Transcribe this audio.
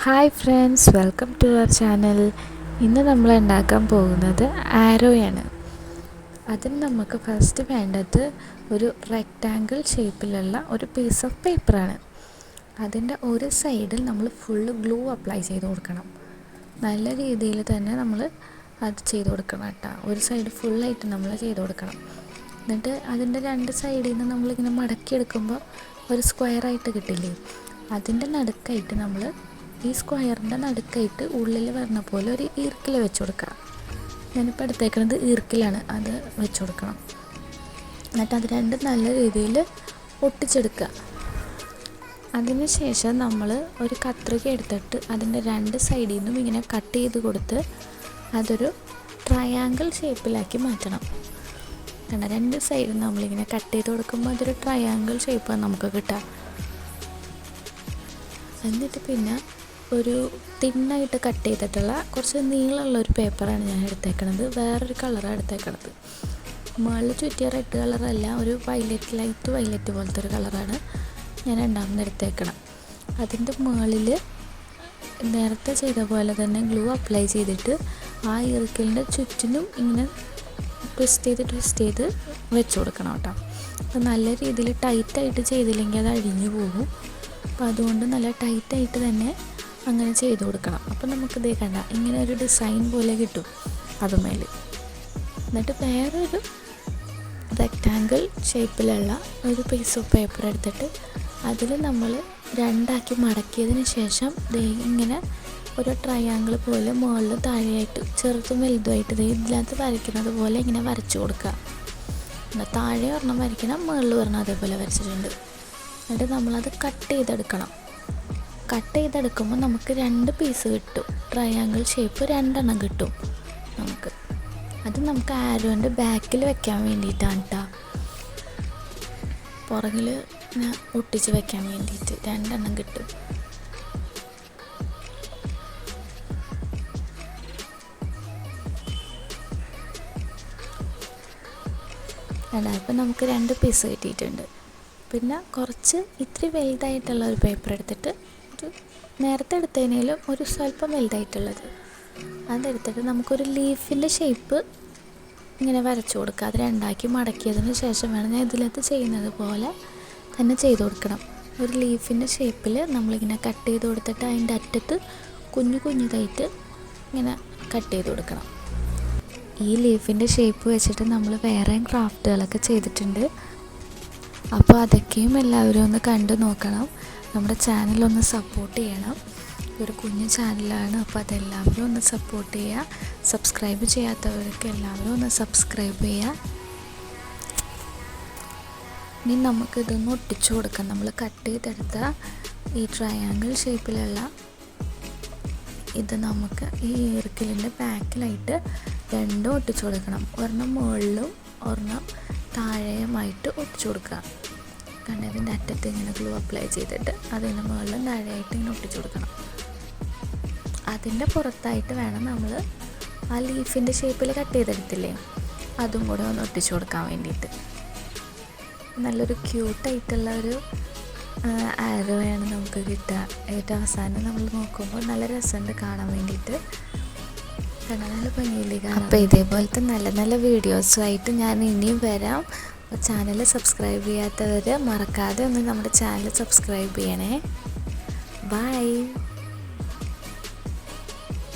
Hi friends, welcome to our channel. ഇന്ന് നമ്മൾ ഉണ്ടാക്കാൻ പോകുന്നത് ആരോയാണ്. അതിന് നമുക്ക് ഫസ്റ്റ് വേണ്ടത് ഒരു റെക്റ്റാങ്കിൾ ഷേപ്പിലുള്ള ഒരു പീസ് ഓഫ് പേപ്പറാണ്. അതിൻ്റെ ഒരു സൈഡിൽ നമ്മൾ ഫുള്ള് ഗ്ലൂ അപ്ലൈ ചെയ്ത് കൊടുക്കണം. നല്ല രീതിയിൽ തന്നെ നമ്മൾ അത് ചെയ്ത് കൊടുക്കണം കേട്ടോ. ഒരു സൈഡ് ഫുള്ളായിട്ട് നമ്മൾ ചെയ്ത് കൊടുക്കണം. എന്നിട്ട് അതിൻ്റെ രണ്ട് സൈഡിൽ നിന്ന് നമ്മളിങ്ങനെ മടക്കിയെടുക്കുമ്പോൾ ഒരു സ്ക്വയറായിട്ട് കിട്ടില്ലേ, അതിൻ്റെ നടുക്കായിട്ട് നമ്മൾ ഈ സ്ക്വയറിൻ്റെ നടുക്കായിട്ട് ഉള്ളിൽ വരുന്ന പോലെ ഒരു ഈർക്കിൽ വെച്ച് കൊടുക്കുക. ഞാനിപ്പോൾ എടുത്തേക്കുന്നത് ഈർക്കിലാണ്, അത് വെച്ച് കൊടുക്കണം. എന്നിട്ട് അത് രണ്ടും നല്ല രീതിയിൽ ഒട്ടിച്ചെടുക്കുക. അതിന് ശേഷം നമ്മൾ ഒരു കത്രിക എടുത്തിട്ട് അതിൻ്റെ രണ്ട് സൈഡിൽ നിന്നും ഇങ്ങനെ കട്ട് ചെയ്ത് കൊടുത്ത് അതൊരു ട്രയാങ്കിൾ ഷേപ്പിലാക്കി മാറ്റണം. കാരണം രണ്ട് സൈഡിൽ നമ്മളിങ്ങനെ കട്ട് ചെയ്ത് കൊടുക്കുമ്പോൾ അതൊരു ട്രയാങ്കിൾ ഷേപ്പാണ് നമുക്ക് കിട്ടുക. എന്നിട്ട് പിന്നെ ഒരു തിന്നായിട്ട് കട്ട് ചെയ്തിട്ടുള്ള കുറച്ച് നീളമുള്ള ഒരു പേപ്പറാണ് ഞാൻ എടുത്തേക്കണത്. വേറൊരു കളറാണ് എടുത്തേക്കണത്. മുകളിൽ ചുറ്റിയ റെഡ് കളറല്ല, ഒരു വയലറ്റ്, ലൈറ്റ് വയലറ്റ് പോലത്തെ ഒരു കളറാണ് ഞാൻ രണ്ടാമത് എടുത്തേക്കണം. അതിൻ്റെ മുകളിൽ നേരത്തെ ചെയ്ത പോലെ തന്നെ ഗ്ലൂ അപ്ലൈ ചെയ്തിട്ട് ആ ഈർക്കലിൻ്റെ ചുറ്റിനും ഇങ്ങനെ ട്വിസ്റ്റ് ചെയ്ത് വെച്ച് കൊടുക്കണം കേട്ടോ. അപ്പോൾ നല്ല രീതിയിൽ ടൈറ്റായിട്ട് ചെയ്തില്ലെങ്കിൽ അത് അഴിഞ്ഞു പോകും. അപ്പോൾ അതുകൊണ്ട് നല്ല ടൈറ്റായിട്ട് തന്നെ അങ്ങനെ ചെയ്ത് കൊടുക്കണം. അപ്പോൾ നമുക്കിത് കണ്ട ഇങ്ങനെ ഒരു ഡിസൈൻ പോലെ കിട്ടും അതുമേൽ. എന്നിട്ട് വേറൊരു റെക്റ്റാങ്കിൾ ഷേപ്പിലുള്ള ഒരു പീസ് ഓഫ് പേപ്പർ എടുത്തിട്ട് അതിൽ നമ്മൾ രണ്ടാക്കി മടക്കിയതിന് ശേഷം ഇങ്ങനെ ഒരു ട്രയാങ്കിൾ പോലെ മുകളിൽ താഴെയായിട്ട് ചെറുതും വലുതുമായിട്ട് ഇതിനകത്ത് വരയ്ക്കുന്നത് പോലെ ഇങ്ങനെ വരച്ചു കൊടുക്കുക. എന്നാൽ താഴെ ഒരെണ്ണം വരയ്ക്കണം, മുകളിൽ ഒരെണ്ണം അതേപോലെ വരച്ചിട്ടുണ്ട്. എന്നിട്ട് നമ്മളത് കട്ട് ചെയ്തെടുക്കണം. കട്ട് ചെയ്തെടുക്കുമ്പോൾ നമുക്ക് രണ്ട് പീസ് കിട്ടും. ട്രയാങ്കിൾ ഷേപ്പ് രണ്ടെണ്ണം കിട്ടും നമുക്ക്. അത് നമുക്ക് ആരോൻ്റെ ബാക്കിൽ വെക്കാൻ വേണ്ടിയിട്ടാണ് കേട്ടോ, പുറകിൽ ഒട്ടിച്ച് വെക്കാൻ വേണ്ടിയിട്ട് രണ്ടെണ്ണം കിട്ടും. അപ്പോൾ നമുക്ക് രണ്ട് പീസ് കിട്ടിയിട്ടുണ്ട്. പിന്നെ കുറച്ച് ഇത്തിരി വലുതായിട്ടുള്ള ഒരു പേപ്പർ എടുത്തിട്ട് നേരത്തെ എടുത്തതിനേലും ഒരു സ്വല്പം വലുതായിട്ടുള്ളത് അതെടുത്തിട്ട് നമുക്കൊരു ലീഫിൻ്റെ ഷേപ്പ് ഇങ്ങനെ വരച്ചു കൊടുക്കുക. അത് രണ്ടാക്കി മടക്കിയതിന് ശേഷം വേണം, ഞാൻ ഇതിലകത്ത് ചെയ്യുന്നത് പോലെ തന്നെ ചെയ്ത് കൊടുക്കണം. ഒരു ലീഫിൻ്റെ ഷേപ്പിൽ നമ്മളിങ്ങനെ കട്ട് ചെയ്ത് കൊടുത്തിട്ട് അതിൻ്റെ അറ്റത്ത് കുഞ്ഞതായിട്ട് ഇങ്ങനെ കട്ട് ചെയ്ത് കൊടുക്കണം. ഈ ലീഫിൻ്റെ ഷേപ്പ് വെച്ചിട്ട് നമ്മൾ വേറെ ക്രാഫ്റ്റുകളൊക്കെ ചെയ്തിട്ടുണ്ട്. അപ്പോൾ അതൊക്കെയും എല്ലാവരും ഒന്ന് കണ്ടു നോക്കണം. നമ്മുടെ ചാനലൊന്ന് സപ്പോർട്ട് ചെയ്യണം. ഒരു കുഞ്ഞു ചാനലാണ്, അപ്പോൾ അതെല്ലാവരും ഒന്ന് സപ്പോർട്ട് ചെയ്യുക. സബ്സ്ക്രൈബ് ചെയ്യാത്തവർക്ക് എല്ലാവരും ഒന്ന് സബ്സ്ക്രൈബ് ചെയ്യുക. ഇനി നമുക്കിതൊന്ന് ഒട്ടിച്ചു കൊടുക്കാം. നമ്മൾ കട്ട് ചെയ്തെടുത്ത ഈ ട്രയാങ്കിൾ ഷേപ്പിലുള്ള ഇത് നമുക്ക് ഈ ഈർക്കിലിൻ്റെ ബാക്കിലായിട്ട് രണ്ടും ഒട്ടിച്ചു കൊടുക്കണം. ഒരെണ്ണം മുകളിലും ഒരെണ്ണം താഴെയുമായിട്ട് ഒട്ടിച്ചു കൊടുക്കുക. കാരണം ഇതിൻ്റെ അറ്റത്ത് ഇങ്ങനെ ഗ്ലൂ അപ്ലൈ ചെയ്തിട്ട് അതിൻ്റെ മുകളിലും താഴെയായിട്ട് ഇങ്ങനെ ഒട്ടിച്ചു കൊടുക്കണം. അതിൻ്റെ പുറത്തായിട്ട് വേണം നമ്മൾ ആ ലീഫിൻ്റെ ഷേപ്പിൽ കട്ട് ചെയ്തെടുത്തില്ലേ, അതും കൂടെ ഒന്ന് ഒട്ടിച്ചു കൊടുക്കാൻ വേണ്ടിയിട്ട്. നല്ലൊരു ക്യൂട്ടായിട്ടുള്ള ഒരു ആരോയാണ് നമുക്ക് കിട്ടുക. ഏറ്റവും അവസാനം നമ്മൾ നോക്കുമ്പോൾ നല്ല രസമുണ്ട് കാണാൻ വേണ്ടിയിട്ട്. നല്ല ഭംഗിയില്ലേ കാണാൻ. അപ്പോൾ ഇതേപോലത്തെ നല്ല നല്ല വീഡിയോസുമായിട്ട് ഞാൻ ഇനിയും വരാം. ചാനൽ സബ്സ്ക്രൈബ് ചെയ്യാത്തവർ മറക്കാതെ ഒന്ന് നമ്മുടെ ചാനൽ സബ്സ്ക്രൈബ് ചെയ്യണേ. ബൈ.